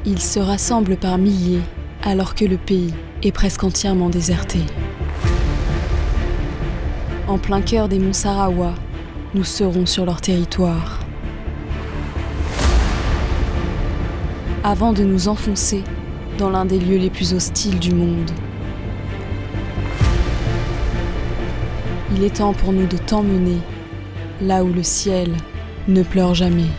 Ils se rassemblent par milliers, alors que le pays est presque entièrement déserté. En plein cœur des monts Sarawa, nous serons sur leur territoire. Avant de nous enfoncer dans l'un des lieux les plus hostiles du monde. Il est temps pour nous de t'emmener là où le ciel ne pleure jamais.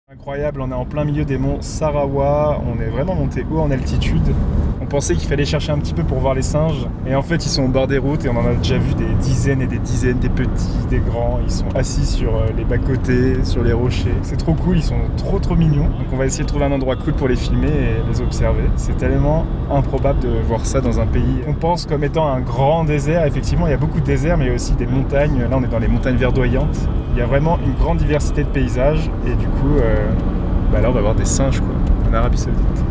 Incroyable, on est en plein milieu des monts Sarawa, on est vraiment monté haut en altitude. On pensait qu'il fallait chercher un petit peu pour voir les singes, et en fait ils sont au bord des routes et on en a déjà vu des dizaines et des dizaines, des petits, des grands. Ils sont assis sur les bas-côtés, sur les rochers. C'est trop cool, ils sont trop mignons. Donc on va essayer de trouver un endroit cool pour les filmer et les observer. C'est tellement improbable de voir ça dans un pays qu'on pense comme étant un grand désert. Effectivement il y a beaucoup de déserts, mais il y a aussi des montagnes. Là on est dans les montagnes verdoyantes. Il y a vraiment une grande diversité de paysages et du coup là on va voir des singes quoi, en Arabie Saoudite.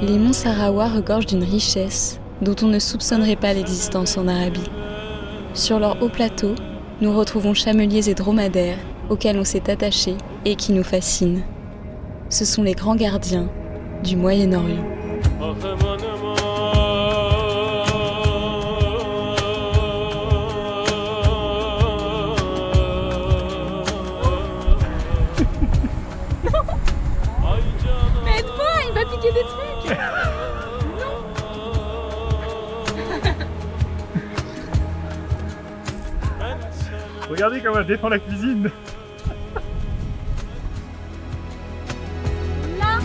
Les monts Sarawa regorgent d'une richesse dont on ne soupçonnerait pas l'existence en Arabie. Sur leur haut plateau, nous retrouvons chameliers et dromadaires auxquels on s'est attaché et qui nous fascinent. Ce sont les grands gardiens du Moyen-Orient. Des trucs. Regardez comment elle défend la cuisine. Là.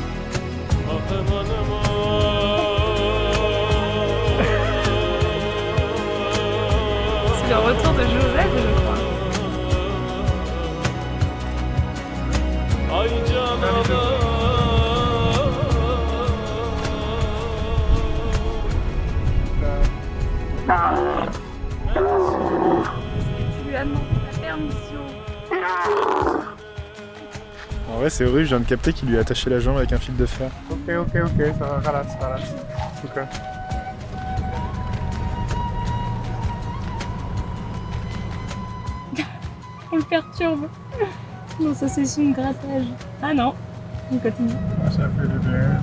C'est le retour de Joseph, je crois. Tu lui as demandé la permission. En vrai c'est horrible, je viens de capter qu'il lui a attaché la jambe avec un fil de fer. Ok, ça va, relax. Ok. On le perturbe. Non, ça c'est son grattage. Ah non, on continue. Ah, ça fait du bien.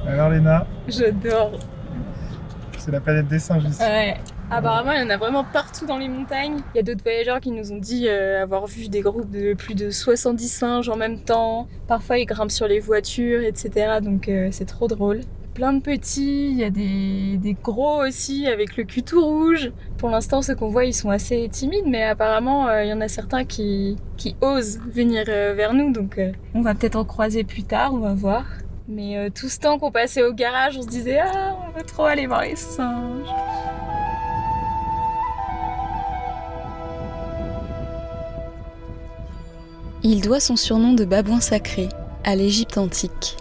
Alors Léna, J'adore. c'est la planète des singes ici. Ouais. Apparemment, il y en a vraiment partout dans les montagnes. Il y a d'autres voyageurs qui nous ont dit avoir vu des groupes de plus de 70 singes en même temps. Parfois, ils grimpent sur les voitures, etc. Donc, c'est trop drôle. Plein de petits, il y a des gros aussi avec le cul tout rouge. Pour l'instant, ceux qu'on voit, ils sont assez timides, mais apparemment, il y en a certains qui osent venir vers nous. Donc, on va peut-être en croiser plus tard, on va voir. Mais tout ce temps qu'on passait au garage, on se disait « Ah, on veut trop aller voir les singes !» Il doit son surnom de babouin sacré à l'Égypte antique.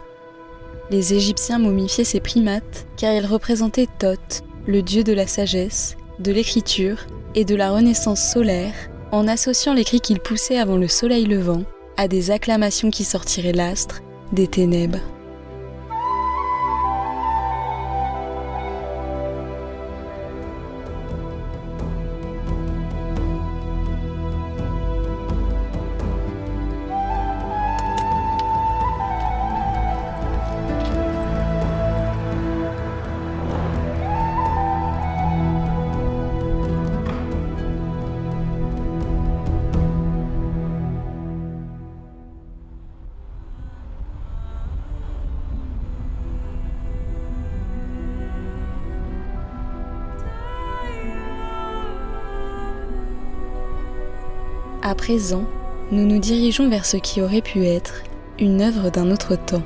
Les Égyptiens momifiaient ces primates car ils représentaient Thoth, le dieu de la sagesse, de l'écriture et de la renaissance solaire, en associant les cris qu'ils poussaient avant le soleil levant à des acclamations qui sortiraient l'astre des ténèbres. À présent, nous nous dirigeons vers ce qui aurait pu être une œuvre d'un autre temps.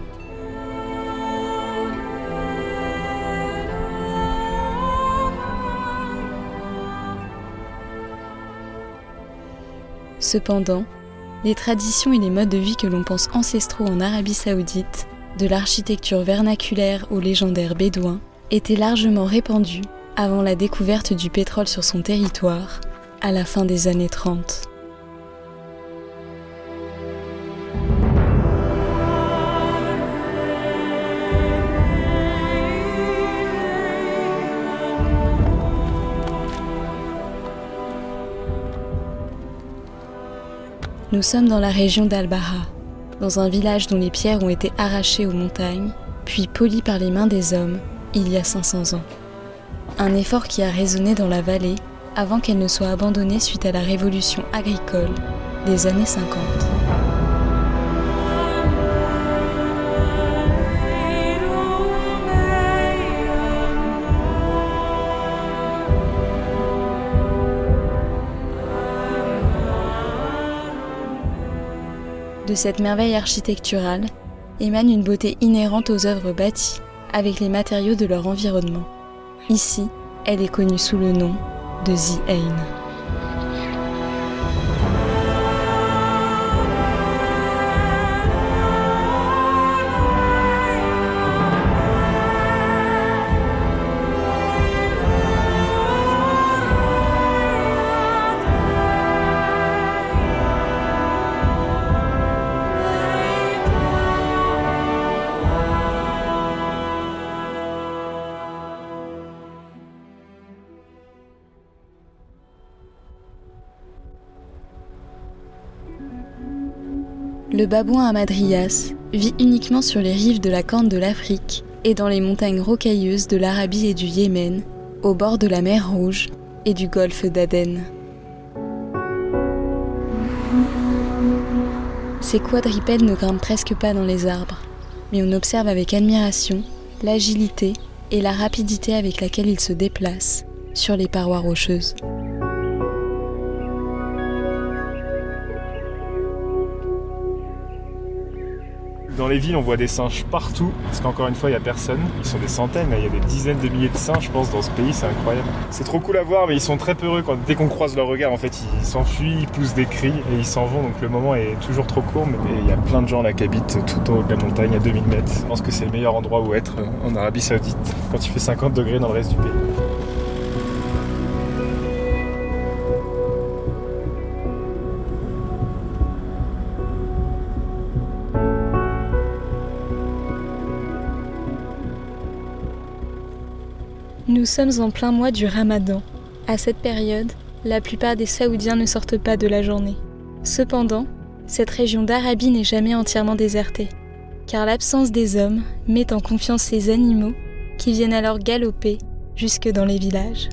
Cependant, les traditions et les modes de vie que l'on pense ancestraux en Arabie Saoudite, de l'architecture vernaculaire aux légendaires bédouins, étaient largement répandus avant la découverte du pétrole sur son territoire, à la fin des années 30. Nous sommes dans la région d'Al-Baha, dans un village dont les pierres ont été arrachées aux montagnes, puis polies par les mains des hommes, il y a 500 ans. Un effort qui a résonné dans la vallée avant qu'elle ne soit abandonnée suite à la révolution agricole des années 50. De cette merveille architecturale émane une beauté inhérente aux œuvres bâties avec les matériaux de leur environnement. Ici, elle est connue sous le nom de The Ain. Le babouin Hamadryas vit uniquement sur les rives de la Corne de l'Afrique et dans les montagnes rocailleuses de l'Arabie et du Yémen, au bord de la mer Rouge et du golfe d'Aden. Ces quadrupèdes ne grimpent presque pas dans les arbres, mais on observe avec admiration l'agilité et la rapidité avec laquelle ils se déplacent sur les parois rocheuses. Dans les villes, on voit des singes partout, parce qu'encore une fois, il n'y a personne. Ils sont des centaines, il y a des dizaines de milliers de singes, je pense, dans ce pays, c'est incroyable. C'est trop cool à voir, mais ils sont très peureux. Dès qu'on croise leur regard, en fait, ils s'enfuient, ils poussent des cris et ils s'en vont. Donc le moment est toujours trop court, mais il y a plein de gens là qui habitent tout en haut de la montagne, à 2000 mètres. Je pense que c'est le meilleur endroit où être en Arabie Saoudite, quand il fait 50 degrés dans le reste du pays. Nous sommes en plein mois du Ramadan. À cette période, la plupart des Saoudiens ne sortent pas de la journée. Cependant, cette région d'Arabie n'est jamais entièrement désertée, car l'absence des hommes met en confiance ces animaux qui viennent alors galoper jusque dans les villages.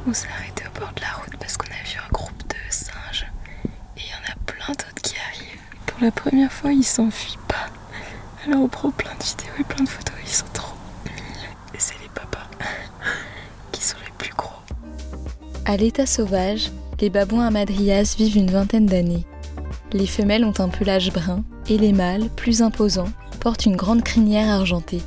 On s'est arrêté au bord de la route parce qu'on a vu un groupe de singes et il y en a plein d'autres qui arrivent. Pour la première fois, ils s'enfuient pas. Alors on prend plein de vidéos et plein de photos, ils sont trop mignons. Et c'est les papas qui sont les plus gros. À l'état sauvage, les babouins Hamadryas vivent une vingtaine d'années. Les femelles ont un pelage brun et les mâles, plus imposants, portent une grande crinière argentée.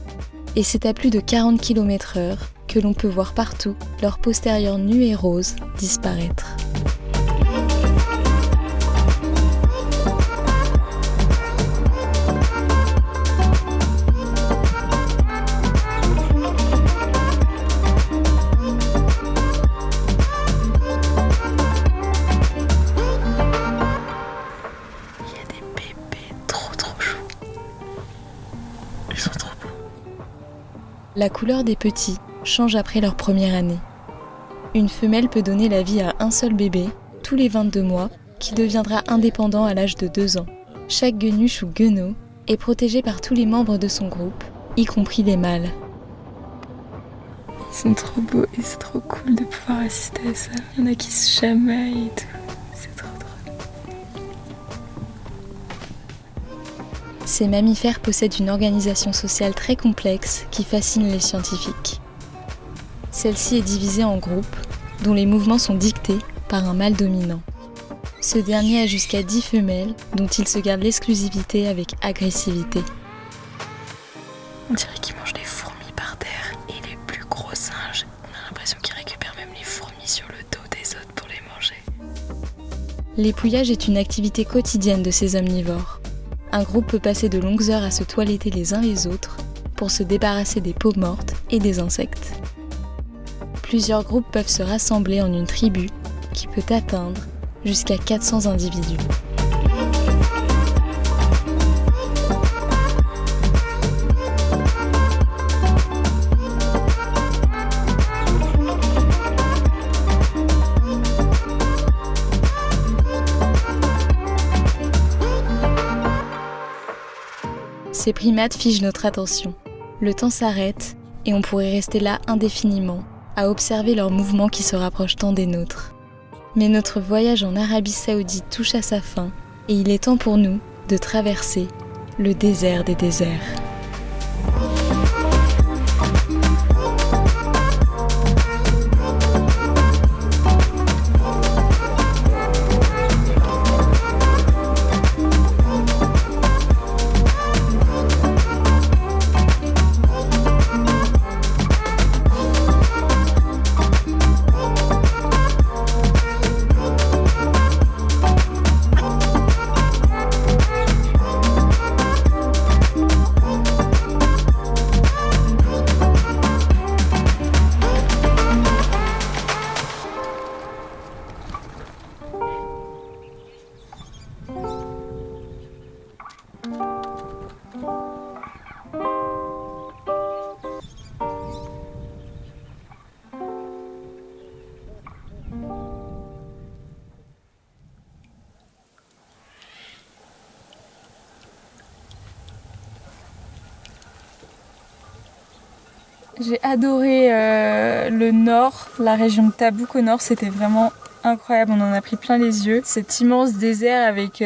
Et c'est à plus de 40 km/h que l'on peut voir partout leur postérieur nu et rose disparaître. Il y a des bébés trop choux. Ils sont trop beaux. La couleur des petits change après leur première année. Une femelle peut donner la vie à un seul bébé, tous les 22 mois, qui deviendra indépendant à l'âge de 2 ans. Chaque guenuche ou guenot est protégé par tous les membres de son groupe, y compris les mâles. Ils sont trop beaux et c'est trop cool de pouvoir assister à ça. Il y en a qui se chamaillent et tout. C'est trop drôle. Ces mammifères possèdent une organisation sociale très complexe qui fascine les scientifiques. Celle-ci est divisée en groupes, dont les mouvements sont dictés par un mâle dominant. Ce dernier a jusqu'à 10 femelles, dont il se garde l'exclusivité avec agressivité. On dirait qu'ils mangent des fourmis par terre. Et les plus gros singes, on a l'impression qu'ils récupèrent même les fourmis sur le dos des autres pour les manger. L'épouillage est une activité quotidienne de ces omnivores. Un groupe peut passer de longues heures à se toiletter les uns les autres pour se débarrasser des peaux mortes et des insectes. Plusieurs groupes peuvent se rassembler en une tribu qui peut atteindre jusqu'à 400 individus. Ces primates figent notre attention. Le temps s'arrête et on pourrait rester là indéfiniment, à observer leurs mouvements qui se rapprochent tant des nôtres. Mais notre voyage en Arabie Saoudite touche à sa fin et il est temps pour nous de traverser le désert des déserts. J'ai adoré le nord, la région de Tabouk au nord, c'était vraiment incroyable, on en a pris plein les yeux. Cet immense désert avec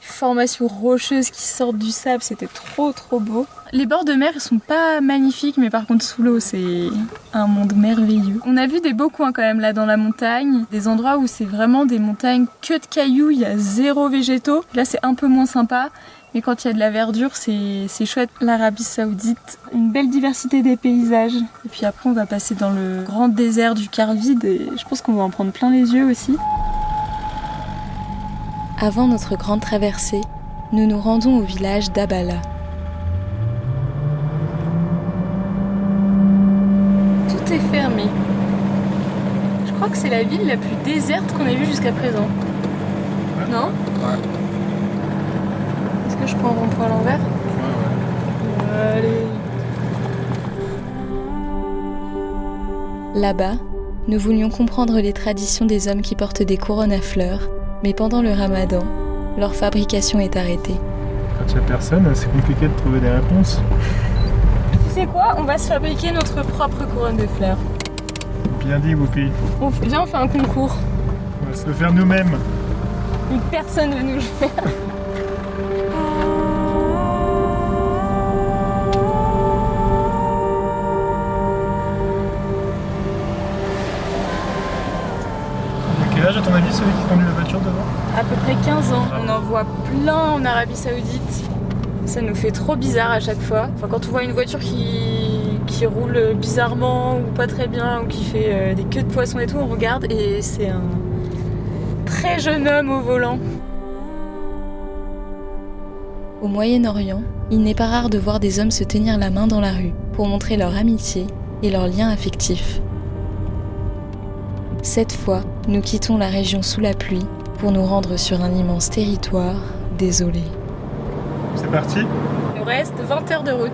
formations rocheuses qui sortent du sable, c'était trop beau. Les bords de mer ils sont pas magnifiques, mais par contre sous l'eau c'est un monde merveilleux. On a vu des beaux coins quand même là dans la montagne, des endroits où c'est vraiment des montagnes que de cailloux, il y a zéro végétaux. Là c'est un peu moins sympa. Mais quand il y a de la verdure, c'est chouette. L'Arabie Saoudite, une belle diversité des paysages. Et puis après, on va passer dans le grand désert du Kharvide et je pense qu'on va en prendre plein les yeux aussi. Avant notre grande traversée, nous nous rendons au village d'Abala. Tout est fermé. Je crois que c'est la ville la plus déserte qu'on ait vue jusqu'à présent. Ouais. Non ? Ouais. Est-ce que je prends un rond-point à l'envers ? Ouais. Allez. Là-bas, nous voulions comprendre les traditions des hommes qui portent des couronnes à fleurs, mais pendant le ramadan, leur fabrication est arrêtée. Quand il n'y a personne, c'est compliqué de trouver des réponses. Tu sais quoi ? On va se fabriquer notre propre couronne de fleurs. Bien dit, Whoopi. Viens, on fait un concours. On va se le faire nous-mêmes. Mais personne ne veut nous le faire. Quel âge à ton avis celui qui conduit la voiture devant ? À peu près 15 ans. On en voit plein en Arabie Saoudite. Ça nous fait trop bizarre à chaque fois. Enfin, quand on voit une voiture qui roule bizarrement ou pas très bien ou qui fait des queues de poisson et tout, on regarde et c'est un très jeune homme au volant. Au Moyen-Orient, il n'est pas rare de voir des hommes se tenir la main dans la rue pour montrer leur amitié et leur lien affectif. Cette fois, nous quittons la région sous la pluie pour nous rendre sur un immense territoire désolé. C'est parti ? Il nous reste 20 heures de route.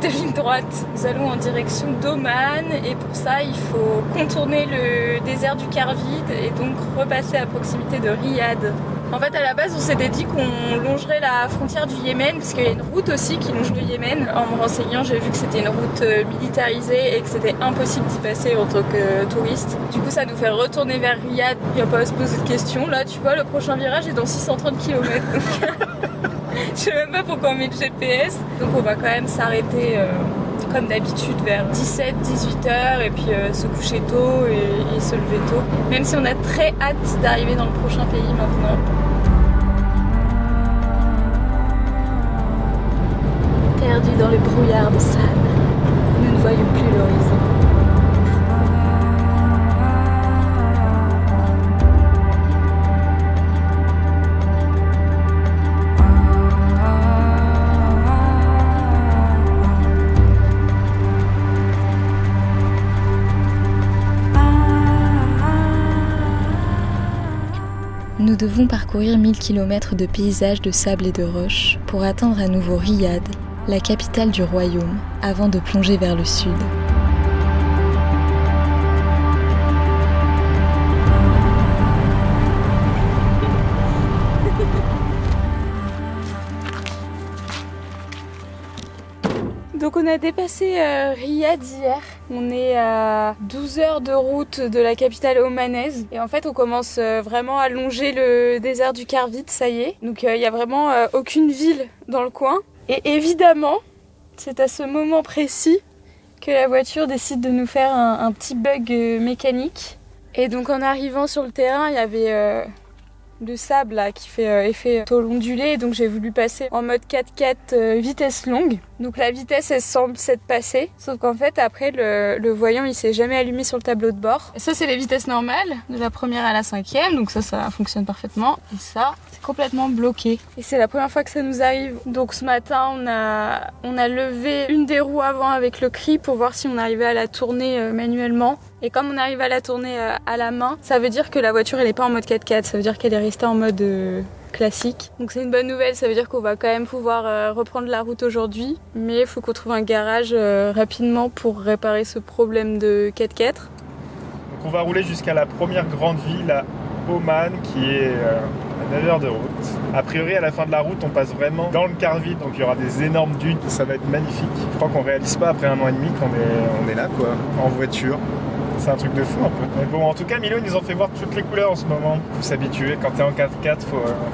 De ligne droite. Nous allons en direction d'Oman et pour ça, il faut contourner le désert du Kharvide et donc repasser à proximité de Riyad. En fait, à la base, on s'était dit qu'on longerait la frontière du Yémen parce qu'il y a une route aussi qui longe le Yémen. En me renseignant, j'ai vu que c'était une route militarisée et que c'était impossible d'y passer en tant que touriste. Du coup, ça nous fait retourner vers Riyad. Il n'y a pas à se poser de questions. Là, tu vois, le prochain virage est dans 630 km. Je sais même pas pourquoi on met le GPS. Donc on va quand même s'arrêter comme d'habitude vers 17-18 heures et puis se coucher tôt et se lever tôt. Même si on a très hâte d'arriver dans le prochain pays maintenant. Perdu dans le brouillard de sable, nous ne voyons plus l'horizon. Nous devons parcourir 1000 km de paysages de sable et de roches pour atteindre à nouveau Riyad, la capitale du royaume, avant de plonger vers le sud. Donc on a dépassé Riyad hier. On est à 12 heures de route de la capitale omanaise. Et en fait on commence vraiment à longer le désert du Karvit, ça y est. Donc il n'y a vraiment aucune ville dans le coin. Et évidemment, c'est à ce moment précis que la voiture décide de nous faire un petit bug mécanique. Et donc en arrivant sur le terrain, il y avait le sable là, qui fait effet tôle ondulée, donc j'ai voulu passer en mode 4x4 vitesse longue. Donc la vitesse elle semble s'être passée, sauf qu'en fait après le voyant il s'est jamais allumé sur le tableau de bord. Et ça c'est les vitesses normales, de la première à la 5e, donc ça fonctionne parfaitement. Et ça c'est complètement bloqué. Et c'est la première fois que ça nous arrive. Donc ce matin on a levé une des roues avant avec le cri pour voir si on arrivait à la tourner manuellement. Et comme on arrive à la tourner à la main, ça veut dire que la voiture elle est pas en mode 4x4, ça veut dire qu'elle est restée en mode classique. Donc c'est une bonne nouvelle, ça veut dire qu'on va quand même pouvoir reprendre la route aujourd'hui. Mais il faut qu'on trouve un garage rapidement pour réparer ce problème de 4x4. Donc on va rouler jusqu'à la première grande ville à Oman qui est à 9 heures de route. A priori à la fin de la route on passe vraiment dans le Karvit, donc il y aura des énormes dunes, ça va être magnifique. Je crois qu'on réalise pas après 1 an et demi qu'on est là quoi, en voiture. C'est un truc de fou un peu. Mais bon, en tout cas, Milo, ils nous ont fait voir toutes les couleurs en ce moment. Faut s'habituer. Quand t'es en 4x4,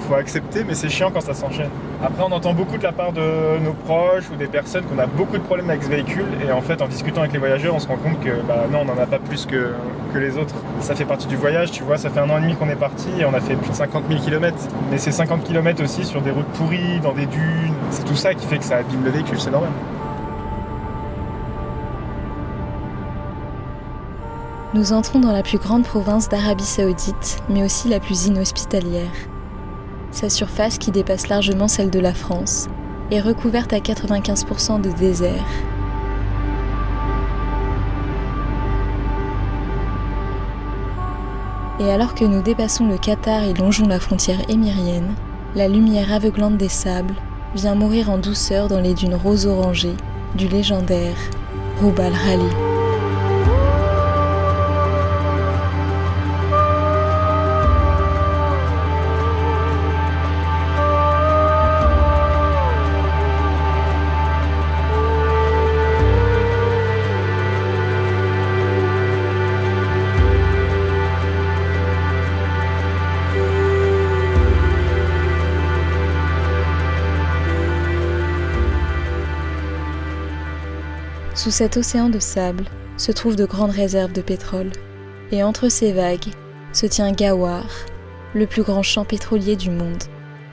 faut accepter, mais c'est chiant quand ça s'enchaîne. Après, on entend beaucoup de la part de nos proches ou des personnes qu'on a beaucoup de problèmes avec ce véhicule. Et en fait, en discutant avec les voyageurs, on se rend compte que non, on n'en a pas plus que les autres. Ça fait partie du voyage, tu vois. Ça fait 1 an et demi qu'on est parti et on a fait plus de 50 000 km. Mais c'est 50 km aussi sur des routes pourries, dans des dunes. C'est tout ça qui fait que ça abîme le véhicule, c'est normal. Nous entrons dans la plus grande province d'Arabie Saoudite, mais aussi la plus inhospitalière. Sa surface, qui dépasse largement celle de la France, est recouverte à 95% de désert. Et alors que nous dépassons le Qatar et longeons la frontière émirienne, la lumière aveuglante des sables vient mourir en douceur dans les dunes rose-orangées du légendaire Rub al Khali. Sous cet océan de sable se trouvent de grandes réserves de pétrole. Et entre ces vagues se tient Ghawar, le plus grand champ pétrolier du monde.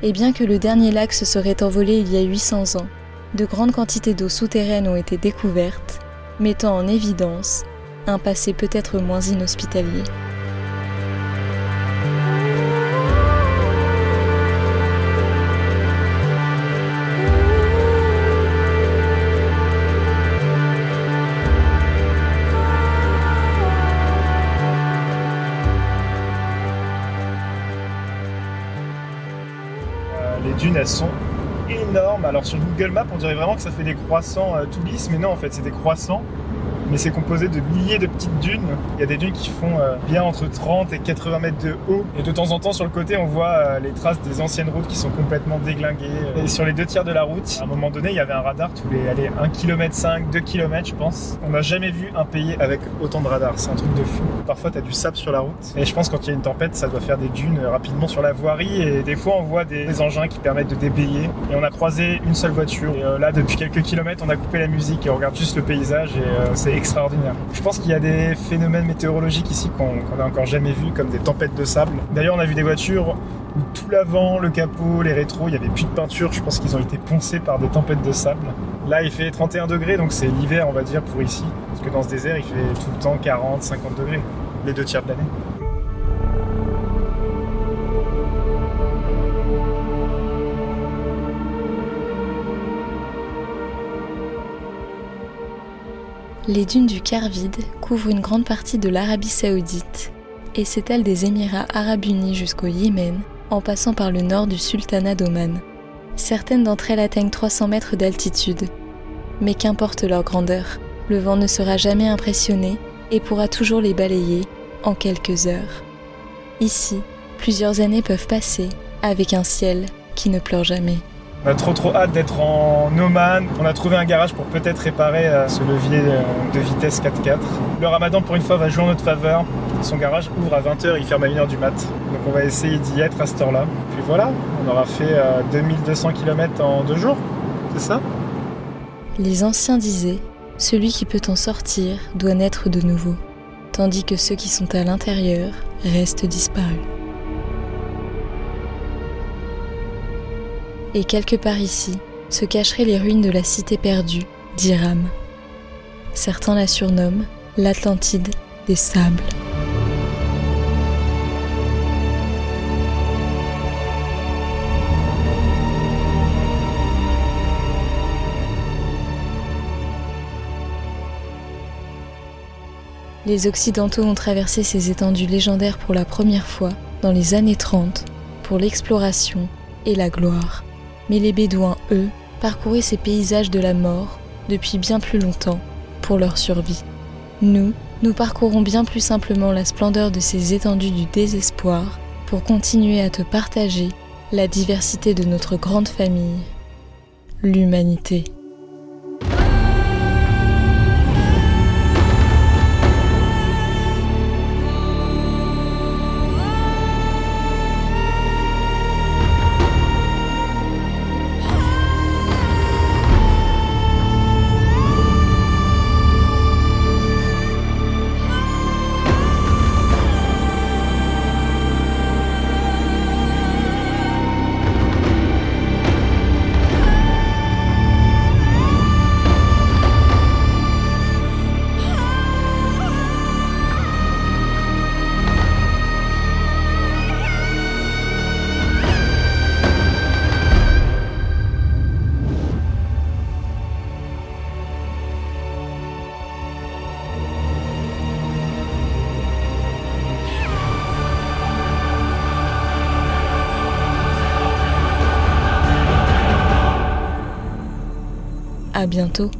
Et bien que le dernier lac se serait envolé il y a 800 ans, de grandes quantités d'eau souterraine ont été découvertes, mettant en évidence un passé peut-être moins inhospitalier. Les dunes, elles sont énormes. Alors sur Google Maps, on dirait vraiment que ça fait des croissants tout lisses, mais non, en fait, c'est des croissants mais c'est composé de milliers de petites dunes. Il y a des dunes qui font bien entre 30 et 80 mètres de haut. Et de temps en temps, sur le côté, on voit les traces des anciennes routes qui sont complètement déglinguées. Et sur les 2 tiers de la route, à un moment donné, il y avait un radar tous les 1,5 km, 2 km, je pense. On n'a jamais vu un pays avec autant de radars. C'est un truc de fou. Parfois, tu as du sable sur la route. Et je pense que quand il y a une tempête, ça doit faire des dunes rapidement sur la voirie. Et des fois, on voit des engins qui permettent de déblayer. Et on a croisé une seule voiture. Et là, depuis quelques kilomètres, on a coupé la musique et on regarde juste le paysage. Et c'est extraordinaire. Je pense qu'il y a des phénomènes météorologiques ici qu'on n'a encore jamais vus, comme des tempêtes de sable. D'ailleurs, on a vu des voitures où tout l'avant, le capot, les rétros, il n'y avait plus de peinture. Je pense qu'ils ont été poncés par des tempêtes de sable. Là, il fait 31 degrés, donc c'est l'hiver, on va dire, pour ici. Parce que dans ce désert, il fait tout le temps 40, 50 degrés, les 2 tiers de l'année. Les dunes du Kharvide couvrent une grande partie de l'Arabie Saoudite et s'étalent des Émirats Arabes Unis jusqu'au Yémen, en passant par le nord du Sultanat d'Oman. Certaines d'entre elles atteignent 300 mètres d'altitude. Mais qu'importe leur grandeur, le vent ne sera jamais impressionné et pourra toujours les balayer en quelques heures. Ici, plusieurs années peuvent passer avec un ciel qui ne pleure jamais. On a trop hâte d'être en Oman. On a trouvé un garage pour peut-être réparer ce levier de vitesse 4x4. Le ramadan, pour une fois, va jouer en notre faveur. Son garage ouvre à 20h, il ferme à 1h du mat. Donc on va essayer d'y être à cette heure-là. Puis voilà, on aura fait 2200 km en 2 jours. C'est ça ? Les anciens disaient « Celui qui peut en sortir doit naître de nouveau », tandis que ceux qui sont à l'intérieur restent disparus. Et quelque part ici se cacheraient les ruines de la cité perdue d'Iram. Certains la surnomment l'Atlantide des sables. Les Occidentaux ont traversé ces étendues légendaires pour la première fois dans les années 30 pour l'exploration et la gloire. Mais les Bédouins, eux, parcouraient ces paysages de la mort depuis bien plus longtemps pour leur survie. Nous parcourons bien plus simplement la splendeur de ces étendues du désespoir pour continuer à te partager la diversité de notre grande famille, l'humanité. À bientôt.